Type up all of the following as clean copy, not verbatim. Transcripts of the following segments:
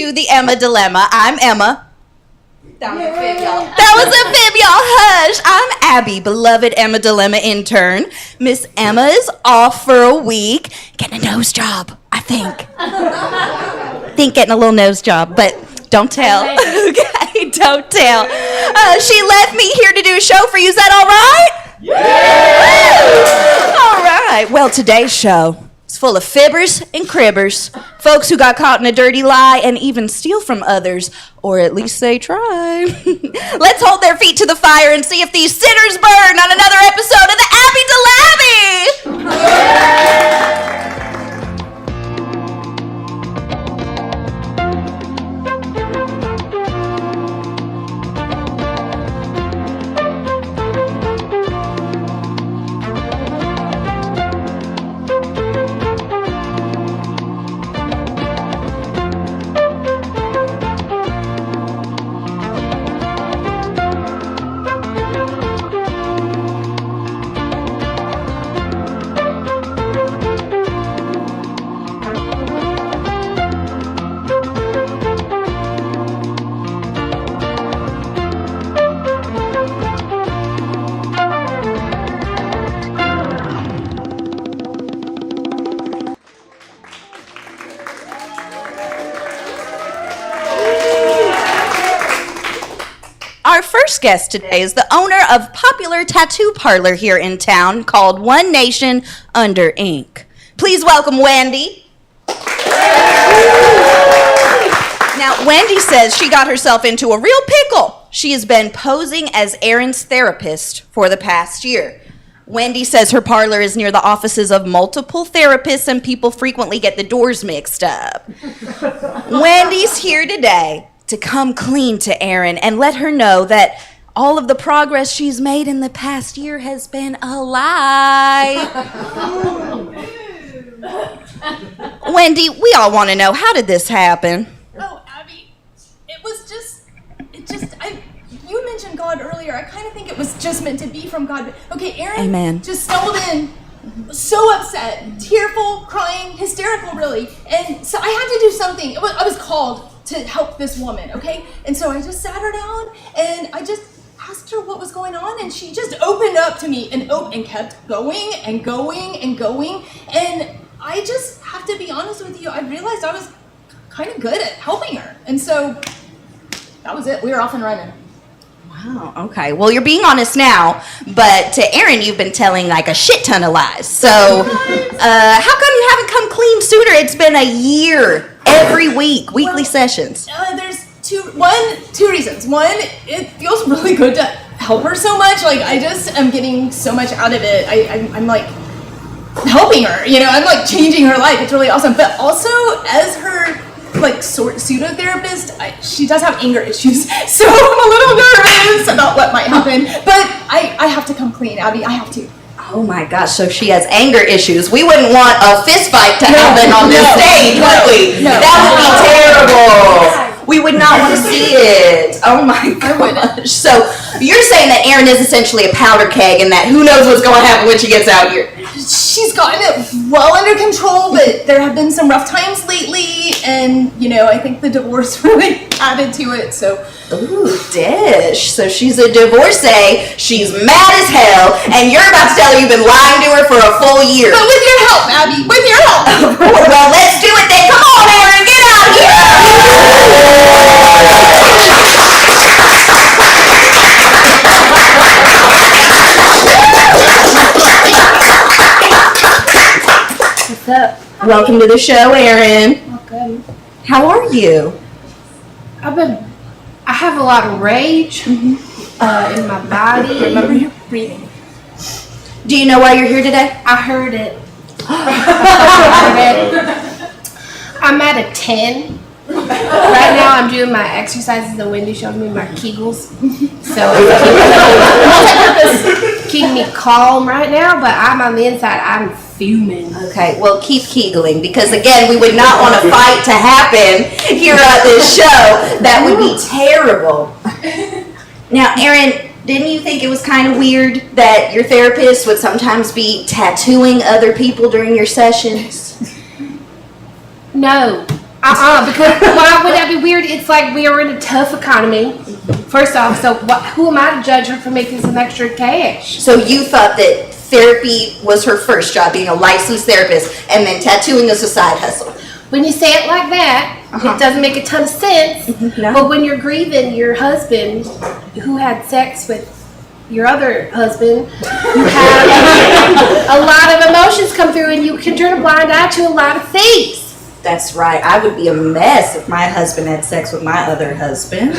to the Emma Dilemma. I'm Emma. That was a fib, y'all. That was a fib, y'all. Hush. I'm Abby, beloved Emma Dilemma intern. Miss Emma is off for a week. Getting a nose job, I think. Getting a little nose job, but don't tell. Okay, don't tell. She left me here to do a show for you. Is that all right? Yeah! All right. Well, today's show is full of fibbers and cribbers, folks who got caught in a dirty lie and even steal from others, or at least they try. Let's hold their feet to the fire and see if these sinners burn on another episode of the Abby Delabby! Our first guest today is the owner of popular tattoo parlor here in town called One Nation Under Ink. Please welcome Wendy. Now, Wendy says she got herself into a real pickle. She has been posing as Aaron's therapist for the past year. Wendy says her parlor is near the offices of multiple therapists and people frequently get the doors mixed up. Wendy's here today to come clean to Aaron and let her know that all of the progress she's made in the past year has been a lie. Wendy, we all want to know, how did this happen? Oh, Abby, you mentioned God earlier. I kind of think it was just meant to be from God. Okay, Aaron Amen. Just stumbled in, so upset, tearful, crying, hysterical, really. And so I had to do something. I was called to help this woman, okay? And so I just sat her down and I just asked her what was going on, and she just opened up to me and kept going and going and going. And I just have to be honest with you, I realized I was kind of good at helping her. And so that was it. We were off and running. Wow, okay. Well, you're being honest now, but to Aaron, you've been telling like a shit ton of lies. So, how come you haven't come clean sooner? It's been a year, every week, weekly sessions. There's two reasons. One, it feels really good to help her so much. Like, I just am getting so much out of it. I'm like helping her, I'm like changing her life. It's really awesome. But also, as her like pseudo-therapist, she does have anger issues, so I'm a little nervous about what might happen, but I have to come clean, Abby. I have to. Oh my gosh, so she has anger issues. We wouldn't want a fist fight to happen on this stage, would we? No. That would be terrible. We would not want to see it. Oh my gosh. So you're saying that Erin is essentially a powder keg and that who knows what's going to happen when she gets out here? She's gotten it well under control, but there have been some rough times lately, and I think the divorce really added to it. So, ooh, dish. So she's a divorcee. She's mad as hell, and you're about to tell her you've been lying to her for a full year. But with your help, Abby, with your help. Well, let's do it then. Come on, Erin, get out here. What's up? Welcome to the show, Erin. Welcome. How are you? I have a lot of rage in my body. Remember your breathing. Do you know why you're here today? I heard it. I'm at a 10. Right now I'm doing my exercises that Wendy showed me, my Kegels. So it's keeping me calm right now, but I'm on the inside, I'm fuming. Okay, well, keep Kegling, because again, we would not want a fight to happen here at this show. That would be terrible. Now, Erin, didn't you think it was kind of weird that your therapist would sometimes be tattooing other people during your sessions? No, Because why would that be weird? It's like we are in a tough economy. First off, so who am I to judge her for making some extra cash? So you thought that therapy was her first job, being a licensed therapist, and then tattooing was a side hustle. When you say it like that, it doesn't make a ton of sense. No. But when you're grieving your husband who had sex with your other husband, you have a lot of emotions come through and you can turn a blind eye to a lot of things. That's right. I would be a mess if my husband had sex with my other husband.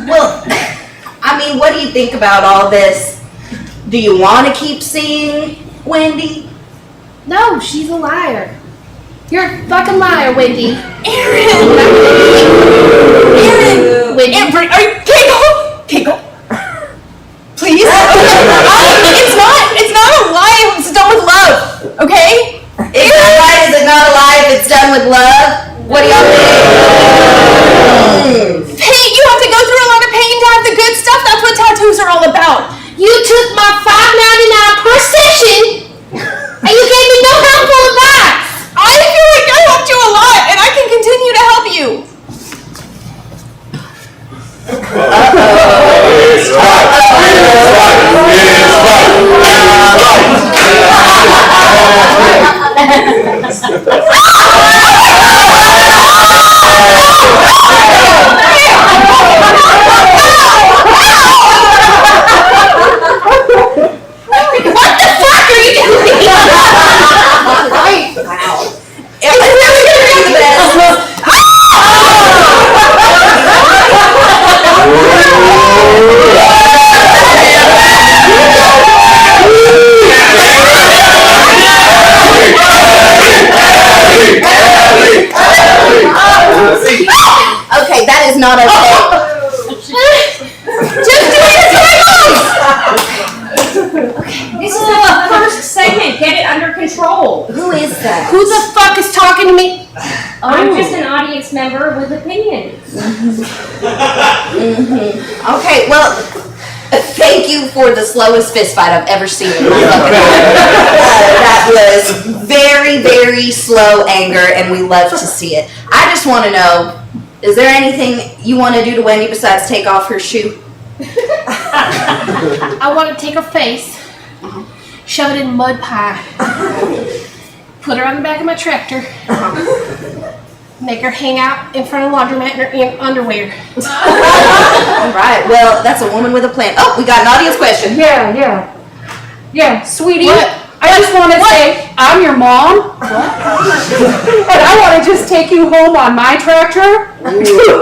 Well, I mean, what do you think about all this? Do you want to keep seeing Wendy? No, she's a liar. You're a fucking liar, Wendy. Aaron! Wendy. Aaron, are you Kegel? Please? It's not a lie. It's done with love. Okay? Is that right? Is it not a lie if it's done with love? What do y'all think? Hey, you have to go through a lot of pain to have the good stuff. That's what tattoos are all about. You took my $5.99 per session and you gave me no helpful advice. I feel like I helped you a lot, and I can continue to help you. What the fuck are you doing? Wow. It's really the best. Okay, that is not okay. Just do your This is the first segment. Get it under control. Who is that? Who the fuck is talking to me? I'm just an audience member with opinions. Okay, well, thank you for the slowest fist fight I've ever seen in my fucking life. That was very, very slow anger, and we love to see it. I just want to know, is there anything you want to do to Wendy besides take off her shoe? I want to take her face, shove it in mud pie, put her on the back of my tractor, make her hang out in front of the laundromat in her underwear. All right, well, that's a woman with a plan. Oh, we got an audience question. Yeah, sweetie. What? I just want to say, I'm your mom. And I want to just take you home on my tractor. And so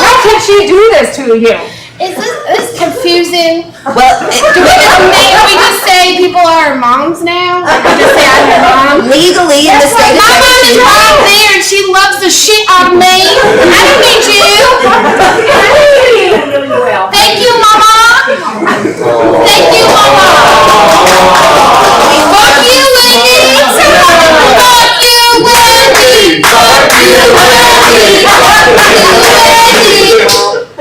how can she do this to you? Is this confusing? Well, We just say people are our moms now? Like we just say I'm your mom? legally in the state of My mom is Texas, right there and she loves the shit out of me. I don't need you. Thank you, Mama. Thank you, Mama. Fuck you, Wendy. Fuck you, Wendy. Fuck you, Wendy. Fuck you, Wendy.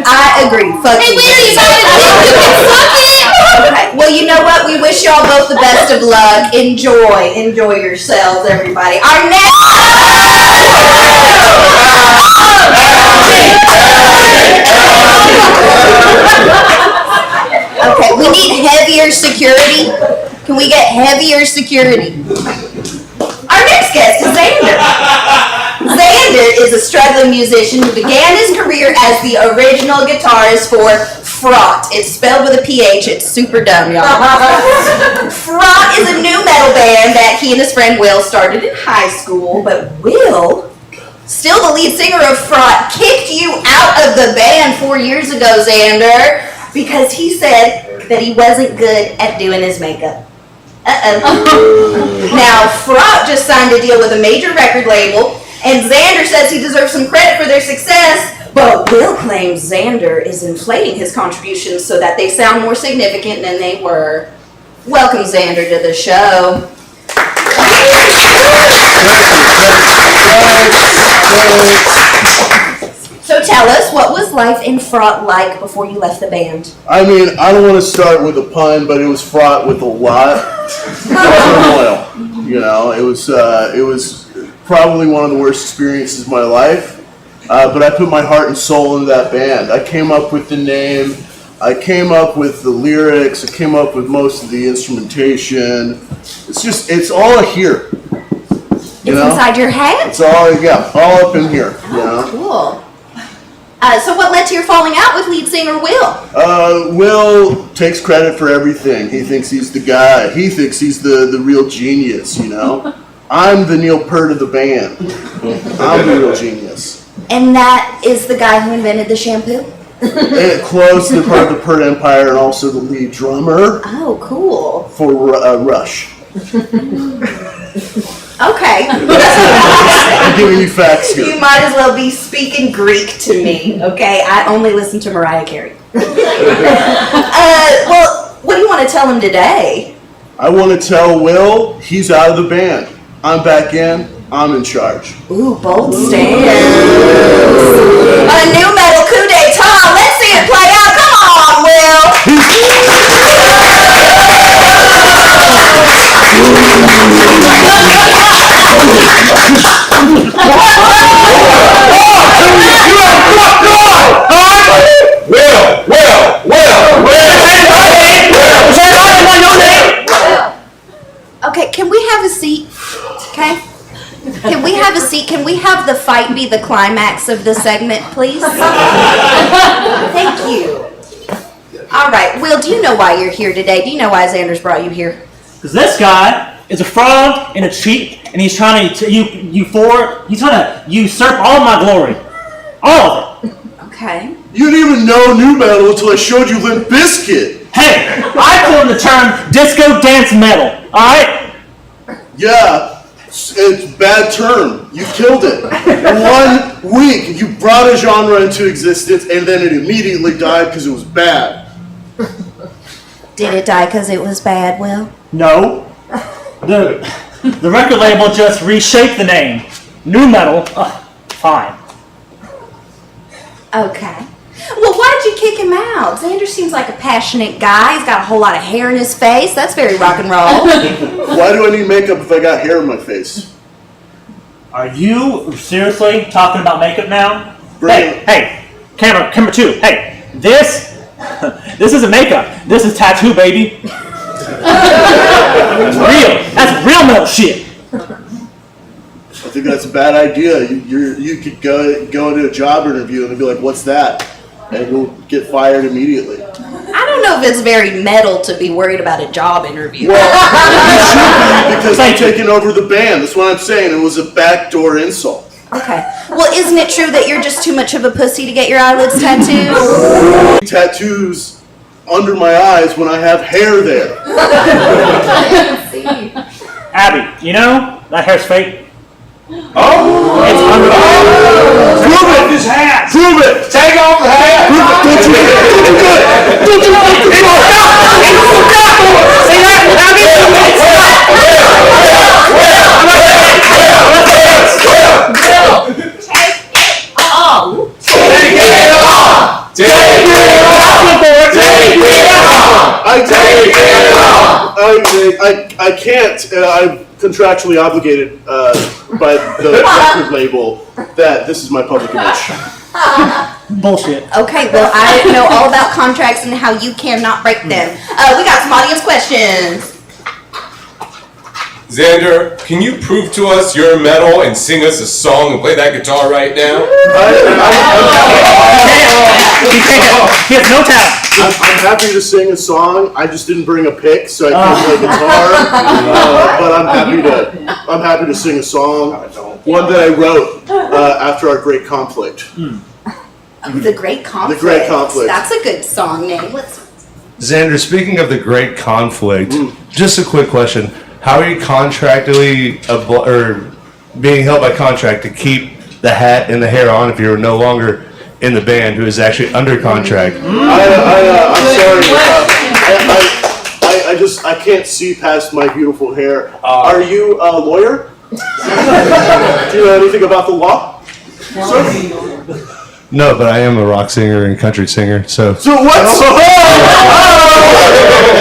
I agree. Fuck Hey, you. Wendy, you gotta think you can fuck it. Okay, well, you know what? We wish y'all both the best of luck. Enjoy yourselves, everybody. Our next. Okay, we need heavier security. Can we get heavier security? Our next guest is Xander. Xander is a struggling musician who began his career as the original guitarist for Fraught. It's spelled with a PH. It's super dumb, y'all. Fraught is a new metal band that he and his friend Will started in high school, but Will, still the lead singer of Fraught, kicked you out of the band 4 years ago, Xander, because he said that he wasn't good at doing his makeup. Now, Fraught just signed a deal with a major record label, and Xander says he deserves some credit for their success, but Will claims Xander is inflating his contributions so that they sound more significant than they were. Welcome, Xander, to the show. So tell us, what was life in Fraught like before you left the band? I mean, I don't want to start with a pun, but it was fraught with a lot of turmoil. You know, it was probably one of the worst experiences of my life. But I put my heart and soul into that band. I came up with the name. I came up with the lyrics. I came up with most of the instrumentation. It's all here. It's inside your head? It's all up in here. Cool. So what led to your falling out with lead singer Will? Will takes credit for everything. He thinks he's the guy. He thinks he's the real genius, I'm the Neil Peart of the band. I'm the real genius. And that is the guy who invented the shampoo? And close to part of the Peart Empire and also the lead drummer. Oh, cool. For Rush. Okay. I'm giving you facts here. You might as well be speaking Greek to me, okay? I only listen to Mariah Carey. Well, what do you want to tell him today? I want to tell Will he's out of the band. I'm back in. I'm in charge. Ooh, bold stance. A new metal coup d'etat. Let's see it play out. Come on, Will. Okay, can we have a seat? Okay? Can we have a seat? Can we have the fight be the climax of the segment, please? Thank you. All right, Will, do you know why you're here today? Do you know why Xander's brought you here? Because this guy is a fraud and a cheat, and he's trying to usurp all my glory. All of it. Okay. You didn't even know new metal until I showed you Limp Bizkit. Hey, I coined the term disco dance metal, alright? Yeah, it's a bad term. You killed it. 1 week, you brought a genre into existence, and then it immediately died because it was bad. Did it die because it was bad, Will? No. The record label just reshaped the name. New metal. Fine. Okay. Well, why did you kick him out? Xander seems like a passionate guy. He's got a whole lot of hair in his face. That's very rock and roll. Why do I need makeup if I got hair in my face? Are you seriously talking about makeup now? Brilliant. Hey, camera 2. Hey, this isn't makeup. This is tattoo, baby. It's real. That's real metal shit. I think that's a bad idea. You could go into a job interview and be like, "What's that?" and you'll get fired immediately. I don't know if it's very metal to be worried about a job interview. Well, you should be because I'm taking over the band. That's what I'm saying. It was a backdoor insult. Okay. Well, isn't it true that you're just too much of a pussy to get your eyelids tattooed? Tattoos under my eyes when I have hair there. Abby, you know that hair's fake. Oh! It's under the hat. Prove it! His hat! Prove it! Take off the hat! Prove it! Don't you See that, Abby? I can't. I'm contractually obligated by the record label that this is my public image. Bullshit. Okay, well, I know all about contracts and how you cannot break them. We got some audience questions. Xander, can you prove to us your metal and sing us a song and play that guitar right now? He has no talent. I'm happy to sing a song. I just didn't bring a pick, so I can't play guitar. But I'm happy to sing a song. One that I wrote after our great conflict. The Great Conflict. The Great Conflict. That's a good song name. Xander, speaking of the Great Conflict, just a quick question. How are you contractually being held by contract to keep the hat and the hair on if you're no longer in the band who is actually under contract? I'm sorry. I can't see past my beautiful hair. Are you a lawyer? Do you know anything about the law? No, but I am a rock singer and country singer, so. So what's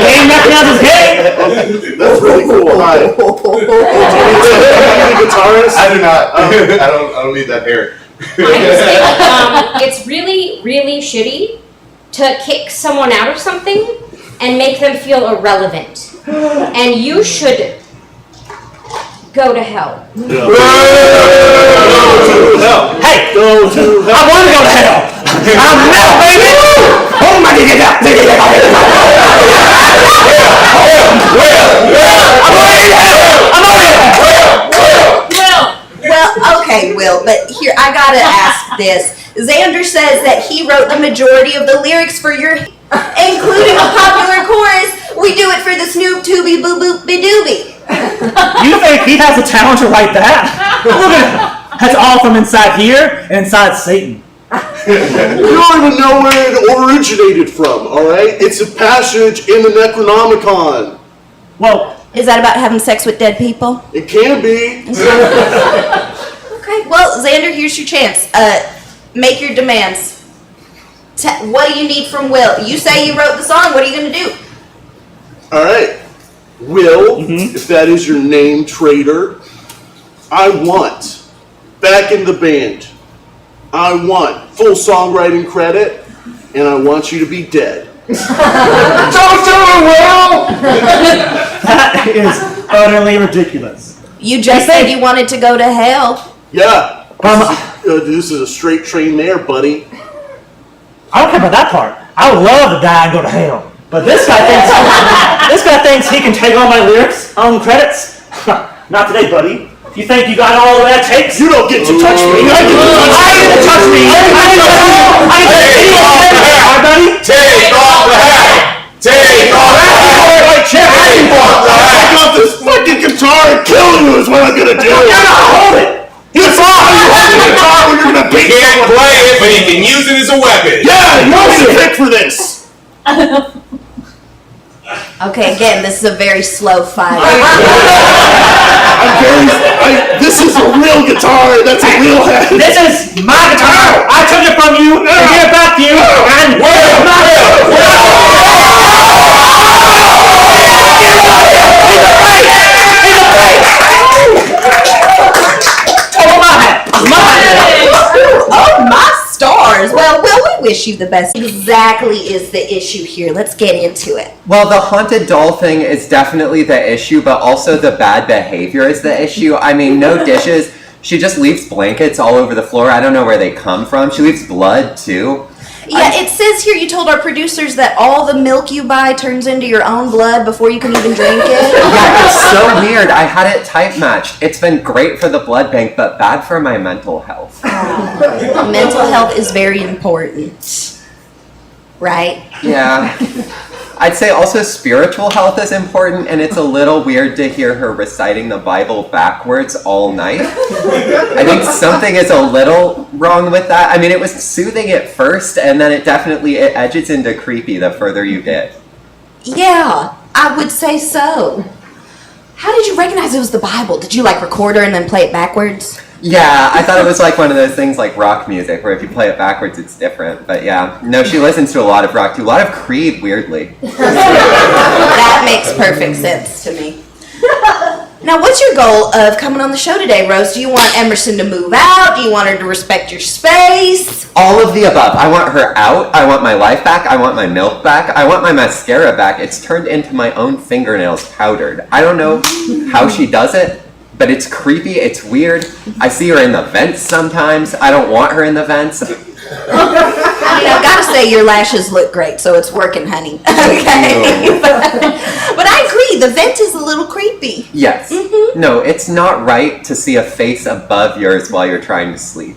Ain't nothing else is gay. That's really cool. Hi. Do you need a guitarist? I do not. I don't need that hair. It's really, really shitty to kick someone out of something and make them feel irrelevant. And you should go to hell. Hey, Go to I want to go to hell. I'm metal, baby. Oh my Well, okay, Will, but here, I gotta ask this. Xander says that he wrote the majority of the lyrics for your, including a popular chorus, "We do it for the Snoop Tooby Boo Boop Be Doobie." You think he has the talent to write that? Look at him. That's all from inside here and inside Satan. You don't even know where it originated from, alright? It's a passage in the Necronomicon. Well, Is that about having sex with dead people? It can be. Okay, well, Xander, here's your chance. Make your demands. What do you need from Will? You say you wrote the song. What are you going to do? Alright. Will, if that is your name, traitor, I want back in the band. I want full songwriting credit, and I want you to be dead. Don't do it, Will! that is utterly ridiculous. You just said you wanted to go to hell. Yeah. This is a straight train there, buddy. I don't care about that part. I would love to die and go to hell. But this guy thinks he can take all my lyrics on credits. Not today, buddy. You think you got all that it takes? You don't get to touch me. I get to touch I get to touch me. Take off the hat. buddy. Take off the hat. Take off the hat. Take off the hat. Take off this fucking guitar and kill you is what I'm gonna do. You're not hold it. That's all how you hold the guitar when you're gonna You beat can't someone. play it, but you can use it as a weapon. Yeah, you need a pick for this. Okay, again, this is a very slow fight. This is a real guitar. That's a real head. This is my guitar. I took it from you and give it back to you. And Oh, my stars. Well, we wish you the best. Exactly is the issue here. Let's get into it. Well, the haunted doll thing is definitely the issue, but also the bad behavior is the issue. I mean, no dishes. She just leaves blankets all over the floor. I don't know where they come from. She leaves blood, too. Yeah, it says here you told our producers that all the milk you buy turns into your own blood before you can even drink it. Yeah, it's so weird. I had it type matched. It's been great for the blood bank, but bad for my mental health. Mental health is very important. Right? Yeah. I'd say also spiritual health is important, and it's a little weird to hear her reciting the Bible backwards all night. I think something is a little wrong with that. I mean, it was soothing at first, and then it edges into creepy the further you get. Yeah, I would say so. How did you recognize it was the Bible? Did you record her and then play it backwards? Yeah, I thought it was like one of those things like rock music, where if you play it backwards, it's different. But yeah, no, she listens to a lot of rock too. A lot of Creed, weirdly. That makes perfect sense to me. Now, what's your goal of coming on the show today, Rose? Do you want Emerson to move out? Do you want her to respect your space? All of the above. I want her out. I want my life back. I want my milk back. I want my mascara back. It's turned into my own fingernails powdered. I don't know how she does it, but it's creepy. It's weird. I see her in the vents sometimes. I don't want her in the vents. I mean, I've got to say your lashes look great, so it's working, honey. Okay. But I agree, the vent is a little creepy. Yes. No, it's not right to see a face above yours while you're trying to sleep.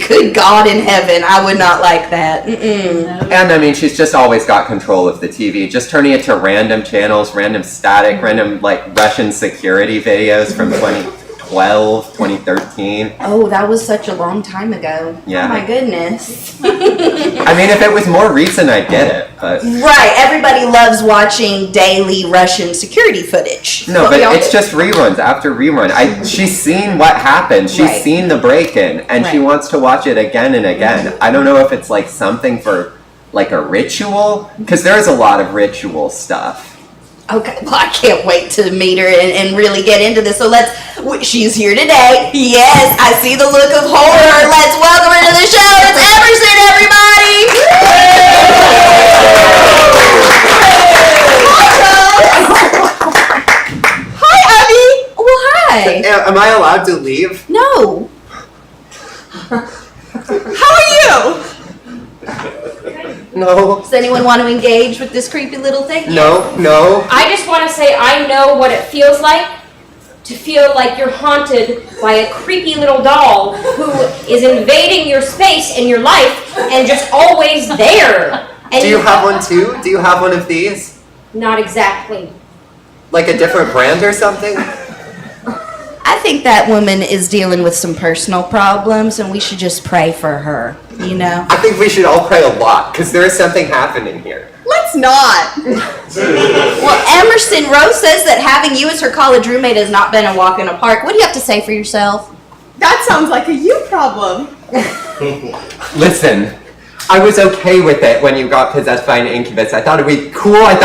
Good God in heaven, I would not like that. And I mean, she's just always got control of the TV, just turning it to random channels, random static, random Russian security videos from 2012, 2013. Oh, that was such a long time ago. Yeah. Oh my goodness. I mean, if it was more recent, I'd get it, but... Right, everybody loves watching daily Russian security footage. No, but it's just reruns after rerun. She's seen what happened. She's seen the break-in, and she wants to watch it again and again. I don't know if it's something for like a ritual? Because there's a lot of ritual stuff. Okay, well, I can't wait to meet her and really get into this. So she's here today. Yes, I see the look of horror. Let's welcome her to the show. It's Emerson, everybody. Hi, Abby. Well, hi. Am I allowed to leave? No. How are you? No. Does anyone want to engage with this creepy little thing? No. I just want to say I know what it feels like to feel like you're haunted by a creepy little doll who is invading your space and your life and just always there. And Do you have one too? Do you have one of these? Not exactly. Like a different brand or something? I think that woman is dealing with some personal problems, and we should just pray for her, you know? I think we should all pray a lot, because there is something happening here. Let's not. Well, Emerson, Rose says that having you as her college roommate has not been a walk in a park. What do you have to say for yourself? That sounds like a you problem. Listen, I was okay with it when you got possessed by an incubus. I thought it'd be cool. I thought